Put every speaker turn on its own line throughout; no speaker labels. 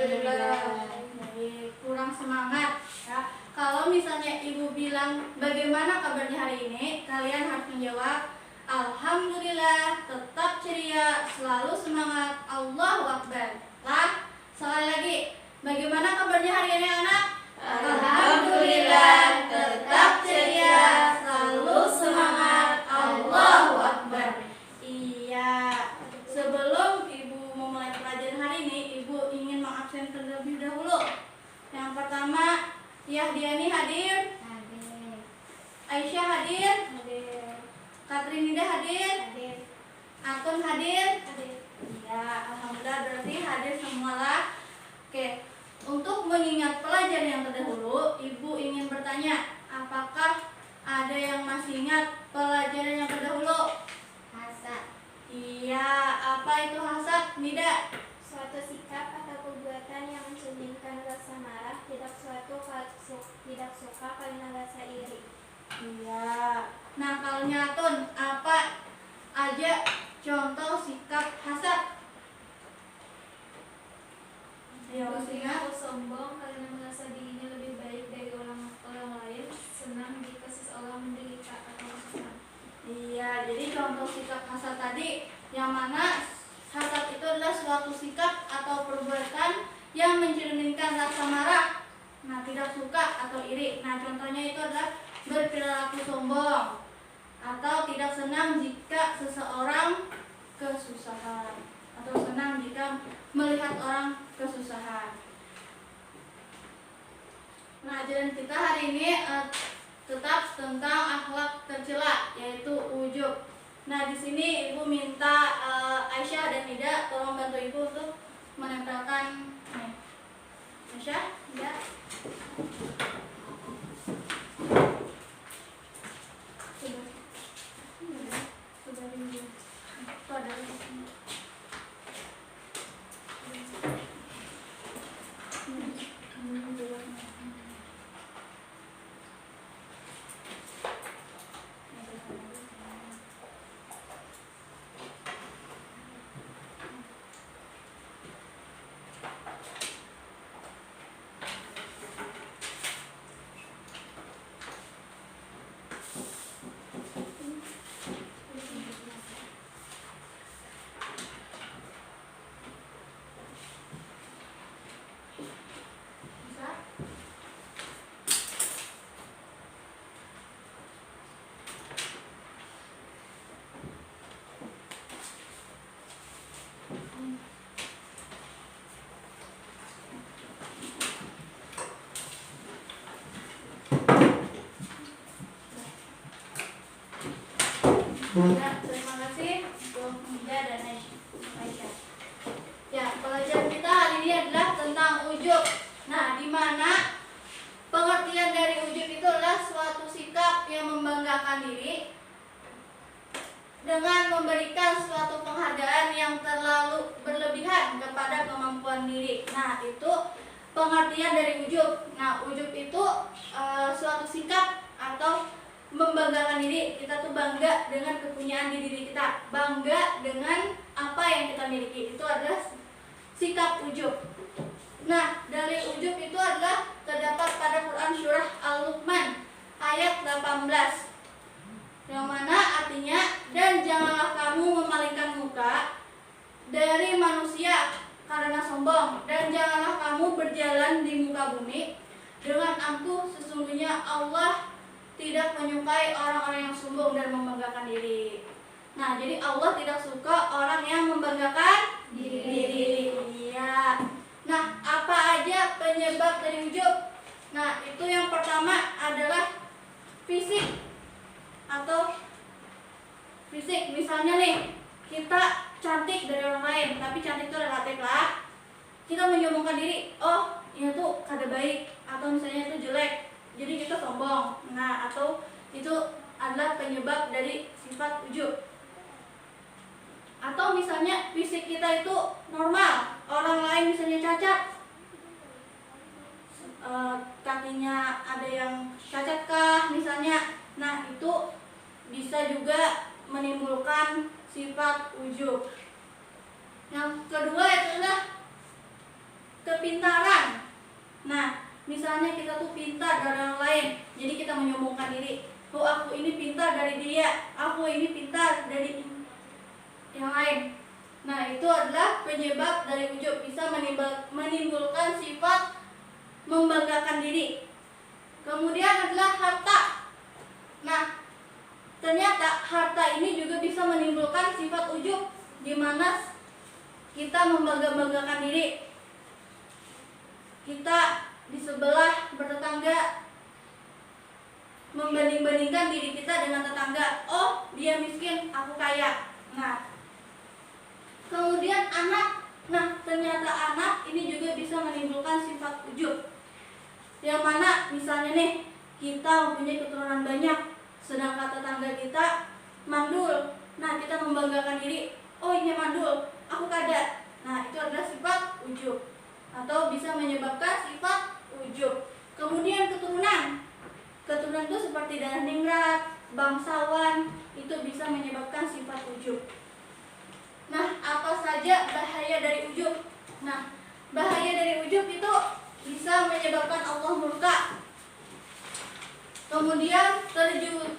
Alhamdulillah. Kurang semangat ya. Kalau misalnya ibu bilang bagaimana kabarnya hari ini, kalian harus menjawab Alhamdulillah, tetap ceria, selalu semangat, Allahu Akbar. Lah, sekali lagi, bagaimana kabarnya hari ini anak? Alhamdulillah, tetap ceria, selalu semangat, Allahu Akbar. Iya, sebelum ibu memulai pelajaran hari ini, ibu ingin mengabsen terlebih dahulu. Yang pertama, Yahdiani hadir?
Hadir.
Aisyah hadir?
Hadir.
Katrinida hadir?
Hadir.
Akun hadir?
Hadir.
Ya, alhamdulillah berarti hadir semualah. Oke, untuk mengingat pelajaran yang terdahulu, ibu ingin bertanya, apakah ada yang masih ingat pelajaran yang terdahulu?
Hasad.
Iya, apa itu hasad, Nida?
Suatu sikap atau perbuatan yang mencerminkan rasa marah, tidak suka karena rasa iri.
Iya. Nah, kalau nyatun, apa aja contoh sikap hasad? Ya,
Bersikap sombong karena merasa dirinya lebih baik dari orang lain, senang jika seseorang menderita atau senang.
Iya, jadi contoh sikap hasad tadi yang mana hasad itu adalah suatu sikap atau perbuatan yang mencerminkan rasa marah, nah tidak suka atau iri. Nah, contohnya itu adalah berperilaku sombong atau tidak senang jika seseorang kesusahan atau senang jika melihat orang kesusahan. Nah, ajaran kita hari ini tetap tentang akhlak tercela, yaitu ujub. Nah, di sini ibu minta Aisyah dan Nida tolong bantu ibu untuk menempelkan nih. Aisyah, Nida. Coba dulu. Itu ada di sini. Ya, terima kasih untuk Nida dan Aisyah. Ya, pelajaran kita hari ini adalah tentang ujub. Nah, di mana pengertian dari ujub itu adalah suatu sikap yang membanggakan diri dengan memberikan suatu penghargaan yang terlalu berlebihan kepada kemampuan diri. Nah, itu pengertian dari ujub. Nah, ujub itu suatu sikap atau membanggakan diri. Kita tuh bangga dengan kepunyaan diri kita, bangga dengan apa yang kita miliki. Itu adalah sikap ujub. Nah, dari ujub itu adalah terdapat pada Quran surah Al-Luqman ayat 18, yang mana artinya, dan janganlah kamu memalingkan muka dari manusia karena sombong, dan janganlah kamu berjalan di muka bumi dengan angkuh, sesungguhnya Allah tidak menyukai orang-orang yang sombong dan membanggakan diri. Nah, jadi Allah tidak suka orang yang membanggakan diri. Iya. Nah, apa aja penyebab dari ujub? Nah, itu yang pertama adalah fisik atau fisik. Misalnya nih, kita cantik dari orang lain, tapi cantik itu relatif lah. Kita menyombongkan diri, oh ini tuh kada baik, atau misalnya itu jelek, jadi kita sombong. Nah, atau itu adalah penyebab dari sifat ujub. Atau misalnya fisik kita itu normal, orang lain misalnya cacat, kakinya ada yang cacat kah misalnya. Nah, itu bisa juga menimbulkan sifat ujub. Yang kedua adalah kepintaran. Nah, misalnya kita tuh pintar dari orang lain, jadi kita menyombongkan diri. Oh, aku ini pintar dari dia, aku ini pintar dari yang lain. Nah, itu adalah penyebab dari ujub, bisa menimbulkan sifat membanggakan diri. Kemudian adalah harta. Nah, ternyata harta ini juga bisa menimbulkan sifat ujub, di mana kita membanggakan diri. Kita di sebelah bertetangga membanding-bandingkan diri kita dengan tetangga. Oh, dia miskin, aku kaya. Nah, kemudian anak. Nah, ternyata anak ini juga bisa menimbulkan sifat ujub. Yang mana misalnya nih, kita mempunyai keturunan banyak, sedangkan tetangga kita mandul. Nah, kita membanggakan diri. Oh, ini mandul, aku kada. Nah, itu adalah sifat ujub, atau bisa menyebabkan sifat ujub. Kemudian keturunan. Keturunan itu seperti daningrat, bangsawan, itu bisa menyebabkan sifat ujub. Nah, apa saja bahaya dari ujub? Nah, bahaya dari ujub itu bisa menyebabkan Allah murka. Kemudian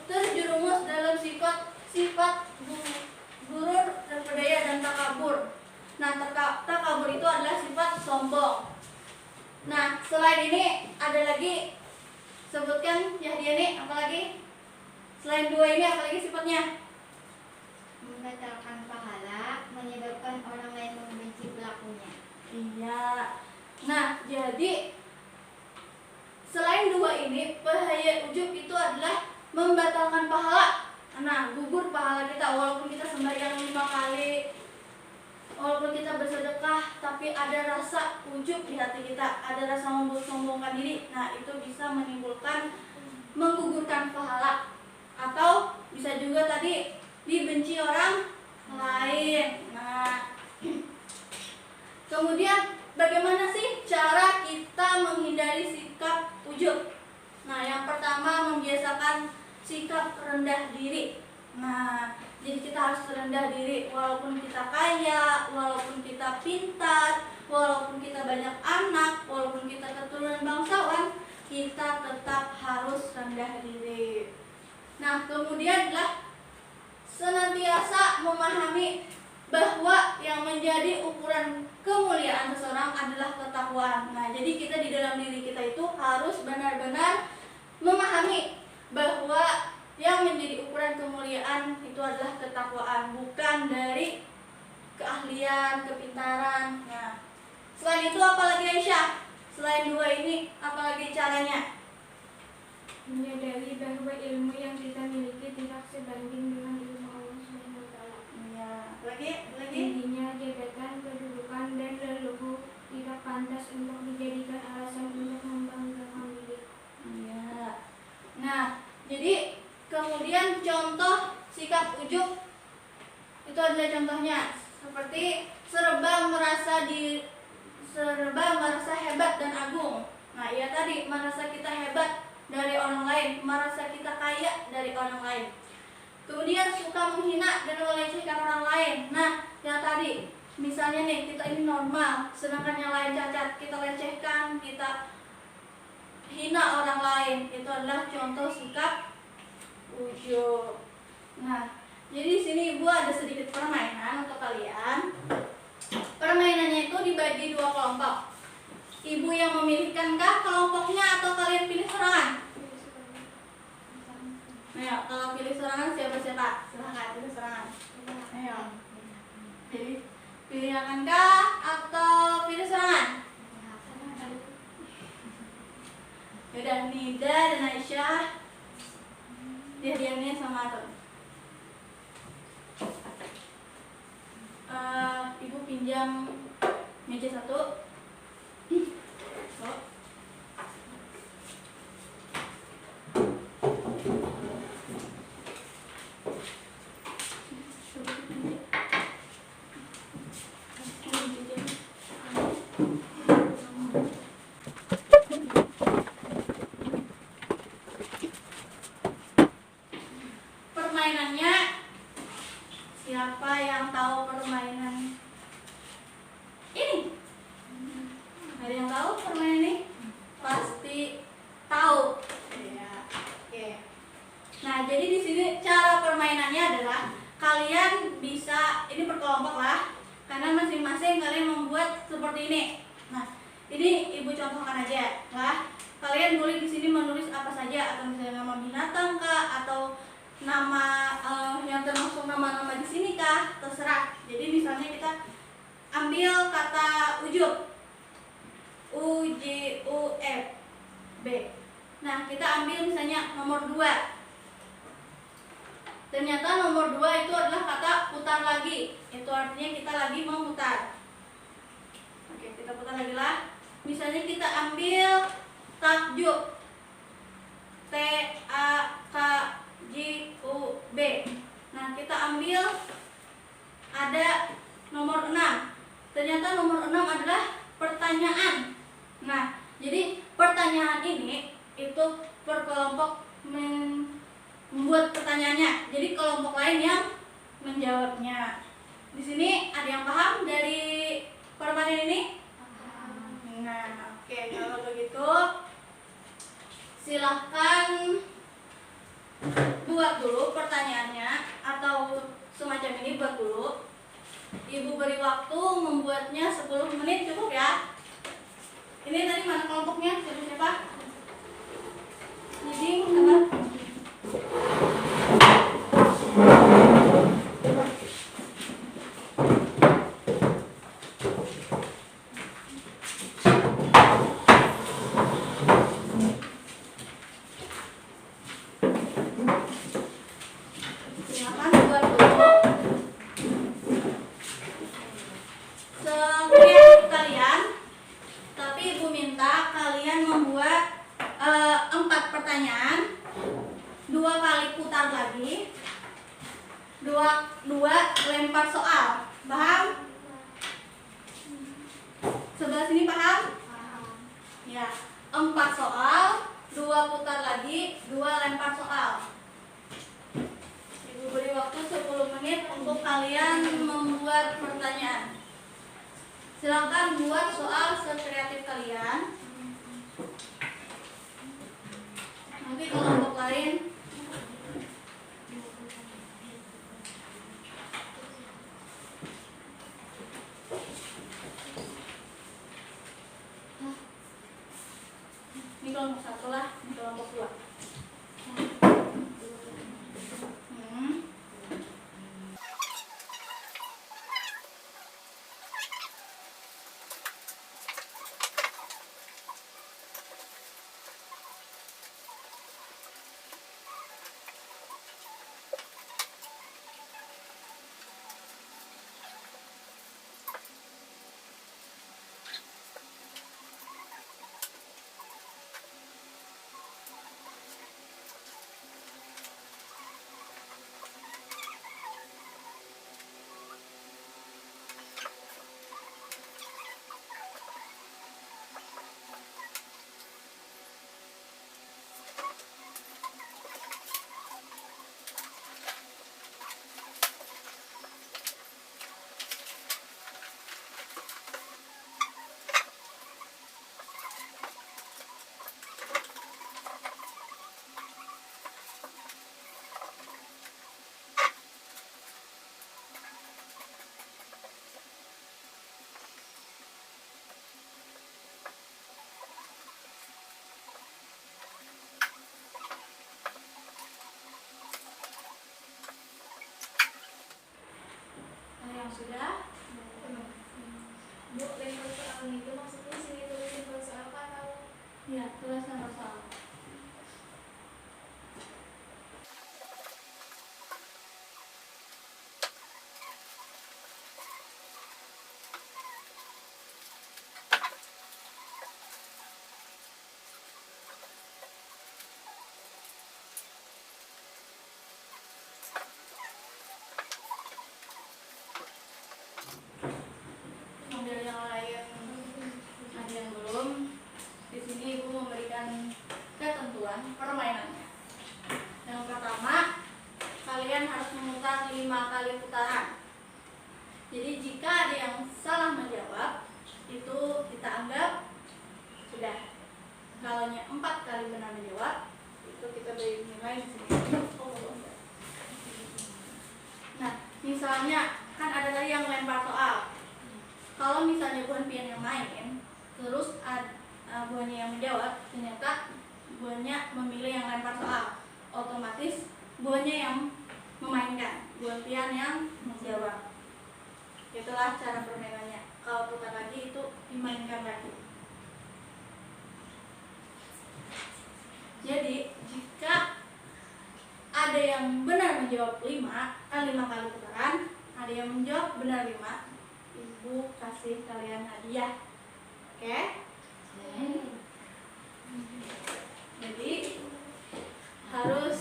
terjerumus dalam sifat gurur, terpedaya, dan takabur. Nah, takabur itu adalah sifat sombong. Nah, selain ini ada lagi, sebutkan Yahdiani, apalagi selain dua ini apalagi sifatnya?
Membatalkan pahala, menyebabkan orang lain membenci pelakunya.
Iya. Nah, jadi selain dua ini, bahaya ujub itu adalah membatalkan pahala. Nah, gugur pahala kita, walaupun kita sembahyang 5 kali, walaupun kita bersedekah, tapi ada rasa ujub di hati kita, ada rasa sombongkan diri. Nah, itu bisa menimbulkan menggugurkan pahala, atau bisa juga tadi dibenci orang lain. Nah, kemudian bagaimana sih cara kita menghindari sikap ujub? Nah, yang pertama, membiasakan sikap rendah diri. Nah, jadi kita harus rendah diri, walaupun kita kaya, walaupun kita pintar, walaupun kita banyak anak, walaupun kita keturunan bangsawan, kita tetap harus rendah diri. Nah, kemudian adalah senantiasa memahami bahwa yang menjadi ukuran kemuliaan seseorang adalah ketakwaan. Nah, jadi kita di dalam diri kita itu harus benar-benar memahami bahwa yang menjadi ukuran kemuliaan itu adalah ketakwaan, bukan dari keahlian, kepintaran. Nah, selain itu apalagi Aisyah? Selain dua ini, apalagi caranya?
Menyadari bahwa ilmu yang kita miliki tidak sebanding dengan ilmu Allah Subhanahu wa Ta'ala.
Iya, lagi.
Tingginya jabatan, kedudukan, dan leluhur tidak pantas untuk dijadikan alasan untuk membanggakan diri.
Iya. Nah, jadi kemudian contoh sikap ujub itu adalah contohnya seperti serba merasa hebat dan agung. Nah, iya tadi merasa kita hebat dari orang lain, merasa kita kaya dari orang lain. Kemudian suka menghina dan melecehkan orang lain. Nah, yang tadi misalnya nih, kita ini normal, sedangkan yang lain cacat, kita lecehkan, kita hina orang lain. Itu adalah contoh sikap ujub. Nah, jadi di sini Ibu ada sedikit permainan untuk kalian. Permainannya itu dibagi 2 kelompok. Ibu yang memilihkankah kelompoknya atau kalian pilih serangan? Ayo, kalau pilih serangan siapa? Silahkan pilih serangan. Ayo. Jadi pilihkankah atau pilih serangan? Yaudah, Nida dan Aisyah diadiannya sama Atom. Ibu pinjam meja 1. Oh. Permainannya, siapa yang tahu permainan ini? kalian bisa ini berkelompok lah, karena masing-masing kalian membuat seperti ini. Nah, ini ibu contohkan aja lah. Kalian boleh di sini menulis apa saja, atau misalnya nama binatang kah, atau nama yang termasuk nama-nama di sini kah, terserah. Jadi misalnya kita ambil kata ujub, UJUF B. Nah, kita ambil misalnya nomor 2. Ternyata nomor 2 itu adalah kata putar lagi. Itu artinya kita lagi memutar. Oke, kita putar lagi lah. Misalnya kita ambil takjub, TAKJUB. Nah, kita ambil ada nomor 6. Ternyata nomor 6 adalah pertanyaan. Nah, jadi pertanyaan ini itu per kelompok membuat pertanyaannya. Jadi kelompok lain yang menjawabnya. Di sini ada yang paham dari permainan ini? Nah, oke, kalau begitu silahkan buat dulu pertanyaannya, atau semacam ini buat dulu. Ibu beri waktu membuatnya 10 menit, cukup ya? Ini tadi mana kelompoknya? Siapa? Jadi, apa? Silakan buat dulu. Setiap kalian, tapi ibu minta kalian membuat 4 pertanyaan, 2 kali putar lagi, 2 lempar soal. Paham? Sebelah sini paham? Ya, 4 soal, 2 putar lagi, 2 lempar soal. Ibu beri waktu 10 menit untuk kalian membuat pertanyaan. Silakan buat soal sekreatif kalian. Nanti kelompok lain ini kelompok 1 lah, ini kelompok 2. Sudah?
Bu, lempar soal itu maksudnya sini tulis lempar soal apa atau?
Ya, tulis lempar soal. Model yang lain ada yang belum. Di sini ibu memberikan ketentuan permainannya. Yang pertama, kalian harus memutar 5 kali putaran. Jadi jika ada yang salah menjawab, itu kita anggap sudah. Kalau 4 kali benar menjawab, itu kita beri nilai di sini. Nah, Misalnya kan ada tadi yang lempar soal. Kalau misalnya bukan pian yang main, terus buahnya yang menjawab, ternyata buahnya memilih yang lempar soal, otomatis buahnya yang memainkan, buah pian yang menjawab. Itulah cara permainannya. Kalau putar lagi itu dimainkan lagi. Jadi jika ada yang benar menjawab 5 kali putaran, ada yang menjawab benar 5, ibu kasih kalian hadiah. Oke? Jadi harus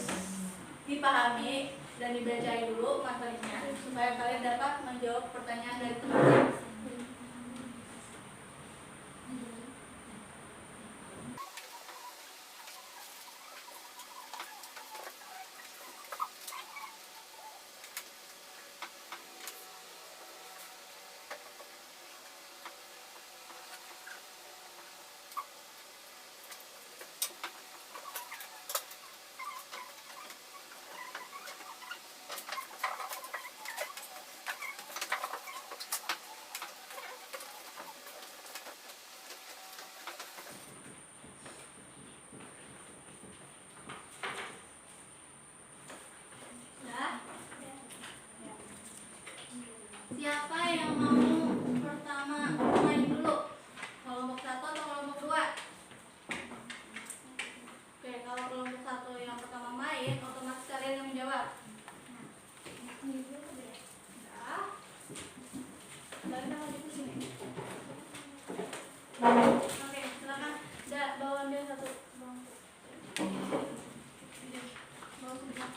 dipahami dan dibacain dulu materinya supaya kalian dapat menjawab pertanyaan dari teman-teman. Siapa yang mau pertama main dulu? Kelompok 1 atau kelompok 2? Oke, kalau kelompok 1 yang pertama main, otomatis kalian yang menjawab. Ya. Kalian mau di sini. Oke, silakan. Bawa ambil satu bangku. Bawa ke belakang.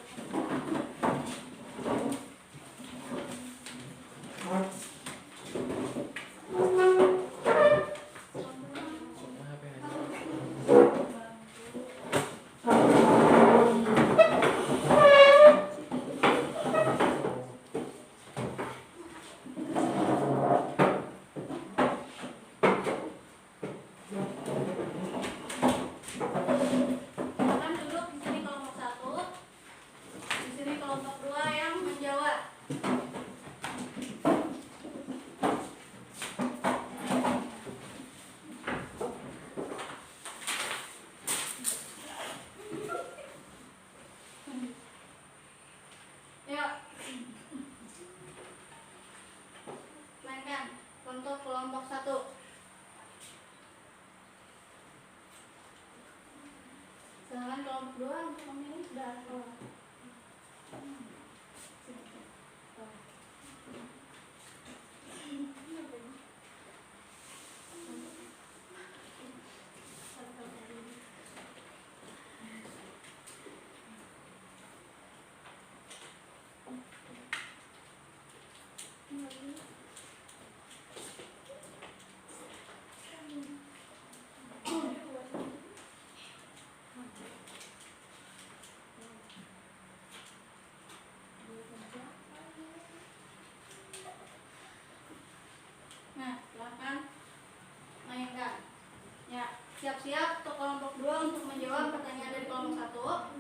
Silakan duduk di sini kelompok 1. Di sini kelompok 2 yang menjawab. Yuk. Mainkan untuk kelompok 1. Silakan kelompok 2 untuk memilih sudah. Nah, silakan mainkan. Ya, siap-siap untuk kelompok 2 untuk menjawab pertanyaan dari kelompok 1.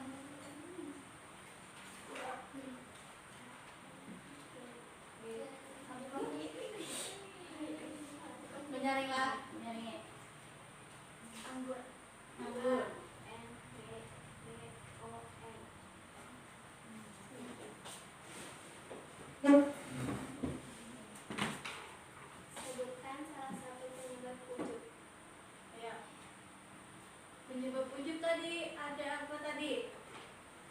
Menyaringlah, menyaringnya.
Anggur.
Anggur.
Sebutkan salah satu penyebab ujub.
Ya. Penyebab ujub tadi ada apa tadi?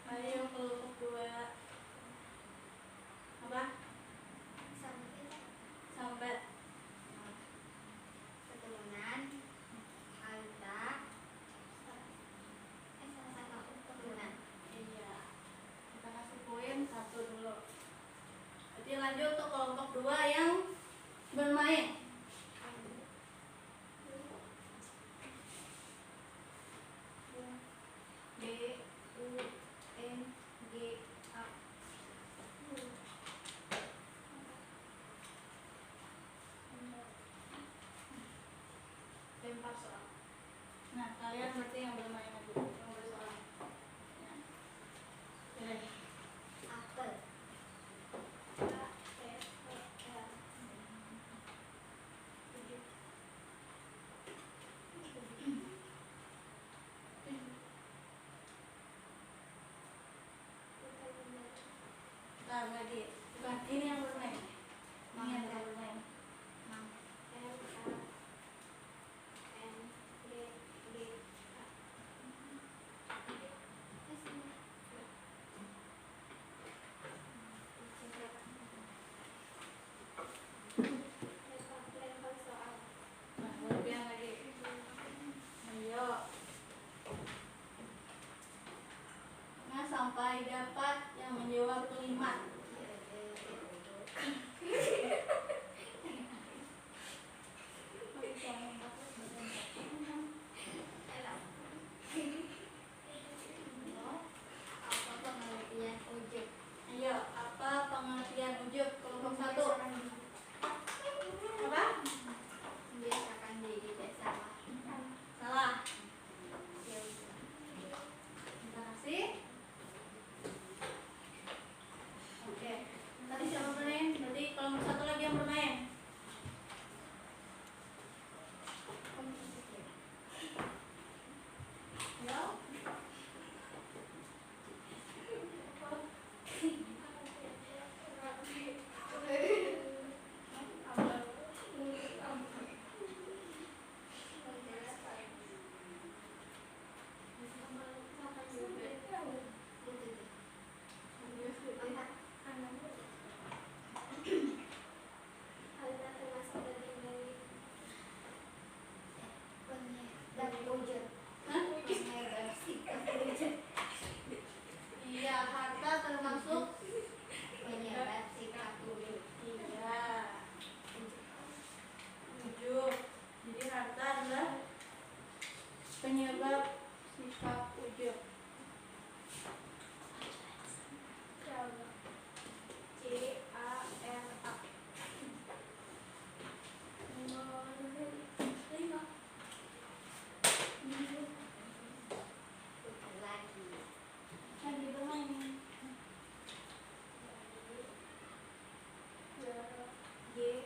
Ayo kelompok 2. Apa? Sampai
Keturunan, harta, salah satu keturunan.
iya. Kita kasih poin 1 dulu. Jadi lanjut untuk kelompok 2 yang bermain. B U N G A. Lempar soal. Nah, kalian berarti yang bermain lagi, yang bersoal. Ya. Pilih.
Apel,
A lagi. Bukan, ini yang bermain. Ini yang bermain.
Mang.
Nah, berlebihan lagi. Ayo. Nah, sampai dapat yang menjawab kelima.
Apa pengertian ujub?
Ayo, apa pengertian ujub? Kelompok 1. Apa?
Membiasakan diri tidak salah.
Salah.
Ya udah.
Terima kasih. Oke. Tadi siapa bermain? Berarti kelompok 1 lagi yang bermain. Ayo.
Penyebab ujub.
Hah?
Penyebab sikap ujub.
Iya, harta termasuk.
Penyebab sikap ujub.
Iya. Ujub. Jadi harta adalah penyebab sifat ujub.
CARA. Nomor 5.
Lagi.
Lagi bermain.
GUR.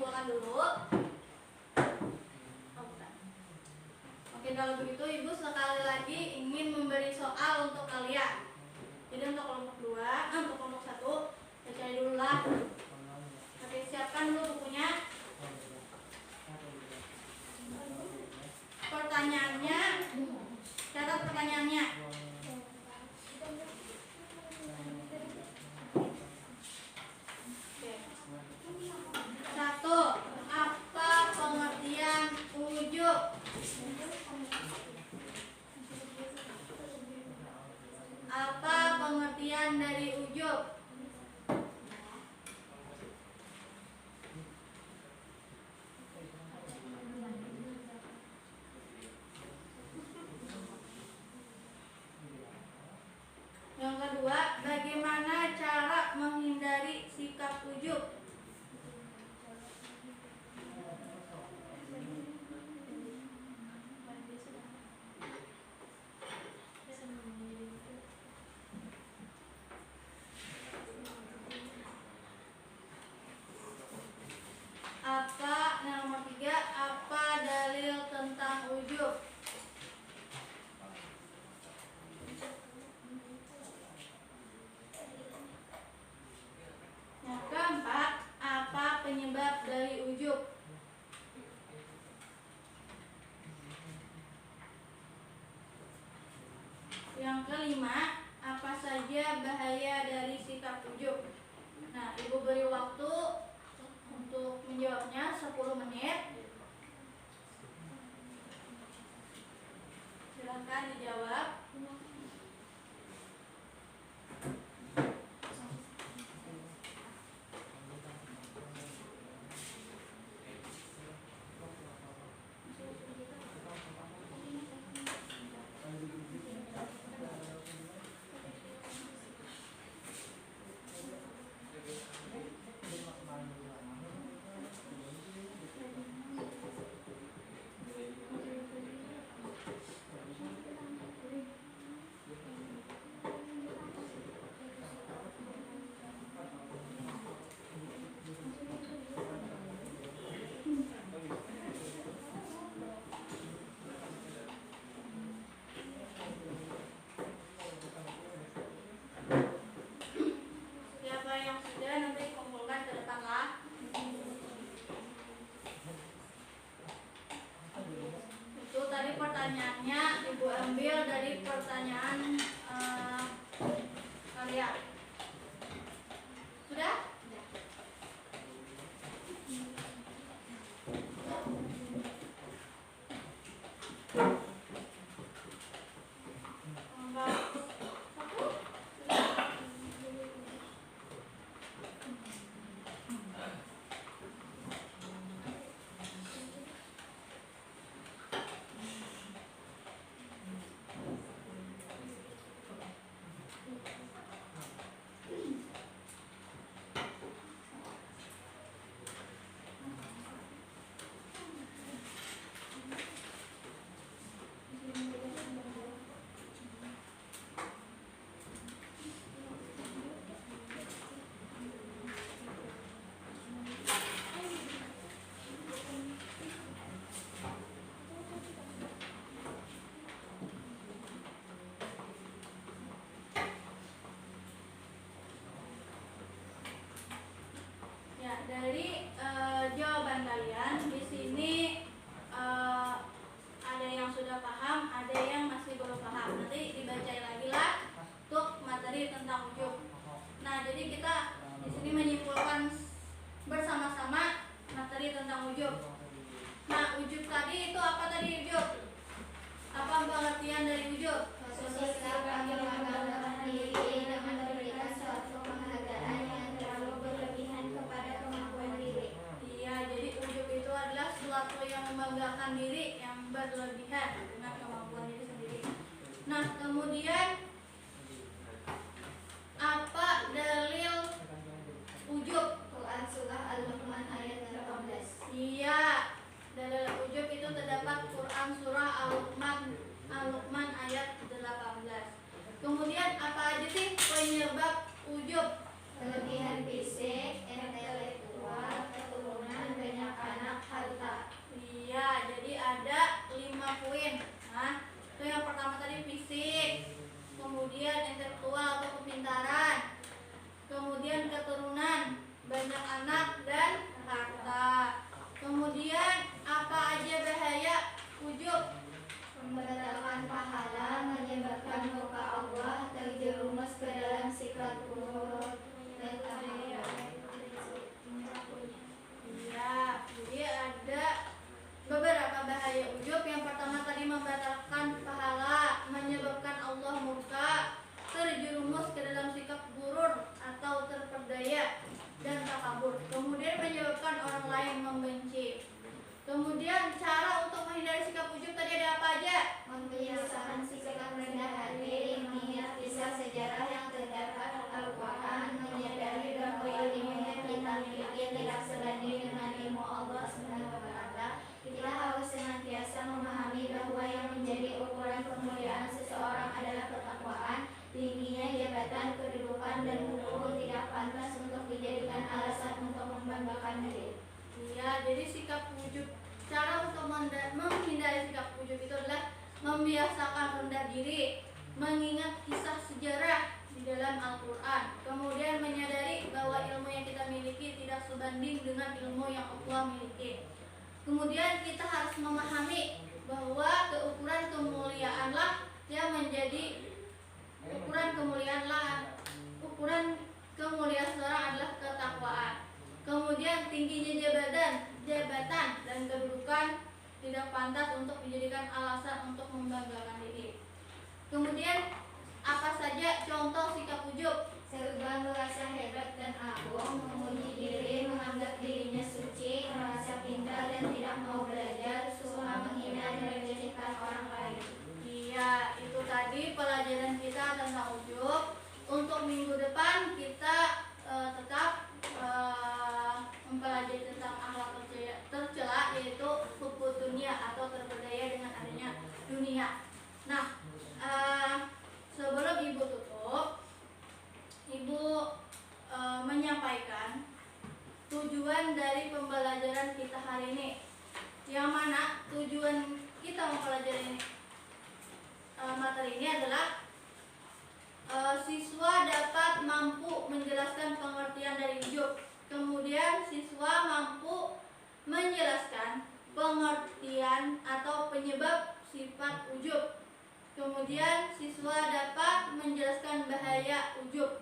menyimpulkan dulu. Oh, bukan. Oke, kalau begitu Ibu sekali lagi ingin memberi soal untuk kalian. Jadi untuk kelompok 2, untuk kelompok 1, kita cari dulu lah. Oke, siapkan dulu bukunya. Pertanyaannya, catat pertanyaannya. Oke. 1. Apa pengertian ujub? Apa pengertian dari ujub? Yang kedua, bagaimana cara menghindari sikap ujub? Yang nomor 3, apa dalil tentang ujub? Yang keempat, apa penyebab dari ujub? Yang kelima, apa saja bahaya dari sikap ujub? Nah, Ibu beri waktu untuk menjawabnya 10 menit. Silakan dijawab. Siapa yang sudah nanti kumpulkan ke depan lah. Itu tadi pertanyaannya Ibu ambil dari pertanyaan kalian. Sudah? Ya, dari jawaban kalian di sini ada yang sudah paham, ada yang masih belum paham. Nanti dibacain lagi lah untuk materi tentang ujub. Nah, jadi kita di sini menyimpulkan bersama-sama materi tentang ujub. Nah, ujub tadi itu apa tadi ujub? Apa pengertian dari ujub?
Sikap yang membanggakan diri dan memberikan suatu penghargaan yang terlalu berlebihan kepada kemampuan diri.
Iya, jadi ujub itu adalah sesuatu yang membanggakan diri yang berlebihan dengan kemampuan diri sendiri. Nah, kemudian apa dalil ujub?
Quran Surah Al-Luqman ayat 18.
Iya, dalil ujub itu terdapat Quran surah Al-Luqman ayat 18. Kemudian apa aja sih penyebab ujub?
Kelebihan fisik, intelektual, keturunan, banyak
anak dan harta. Kemudian apa aja bahaya ujub?
Membatalkan pahala, menyebabkan murka Allah, terjerumus ke dalam sikap buruk dan bahaya.
Iya, jadi ada beberapa bahaya ujub. Yang pertama tadi membatalkan pahala, menyebabkan Allah murka, terjerumus ke dalam sikap gurur atau terperdaya dan takabur. Kemudian menyebabkan orang lain membenci. Kemudian cara untuk menghindari sikap ujub tadi ada apa aja?
Membiasakan sikap rendah hati, mengingat kisah sejarah yang terdapat Al-Quran, menyadari bahwa ilmu yang kita miliki tidak sebanding dengan ilmu Allah SWT. Kita harus senantiasa memahami bahwa yang menjadi ukuran kemuliaan seseorang adalah ketakwaan, tingginya jabatan, kedudukan, dan hukum tidak pantas untuk dijadikan alasan untuk membanggakan diri.
Iya, jadi sikap ujub, cara untuk menghindari sikap ujub itu adalah membiasakan rendah diri, mengingat kisah sejarah di dalam Al-Quran, kemudian menyadari bahwa ilmu yang kita miliki tidak sebanding dengan ilmu yang Allah miliki. Kemudian kita harus memahami bahwa ukuran kemuliaan seseorang adalah ketakwaan. Kemudian tingginya jabatan dan kedudukan tidak pantas untuk dijadikan alasan untuk membanggakan diri. Kemudian apa saja contoh sikap ujub?
Serba merasa hebat dan agung, memuji diri, menganggap dirinya suci, merasa pintar dan tidak mau belajar, suka menghina dan merendahkan orang lain.
Iya, itu tadi pelajaran kita tentang ujub. Untuk minggu depan kita tetap mempelajari tentang akhlak tercela, yaitu hubbu dunia atau terperdaya dengan adanya dunia. Nah, sebelum ibu tutup, ibu menyampaikan tujuan dari pembelajaran kita hari ini. Yang mana tujuan kita mempelajari materi ini adalah siswa dapat mampu menjelaskan pengertian dari ujub. Kemudian siswa mampu menjelaskan pengertian atau penyebab sifat ujub. Kemudian siswa dapat menjelaskan bahaya ujub.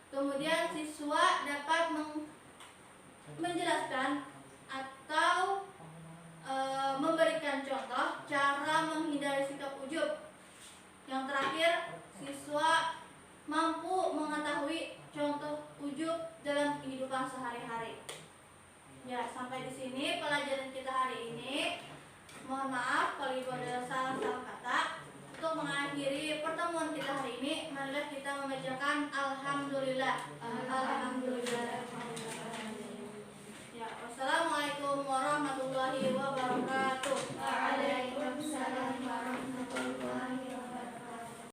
Kemudian siswa dapat menjelaskan atau memberikan contoh cara menghindari sikap ujub. Yang terakhir, siswa mampu mengetahui contoh ujub dalam kehidupan sehari-hari. Ya, sampai di sini pelajaran kita hari ini. Mohon maaf kalau ibu ada salah-salah kata. Untuk mengakhiri pertemuan kita hari ini, marilah kita mengerjakan alhamdulillah. Alhamdulillah. Ya, wassalamualaikum warahmatullahi wabarakatuh.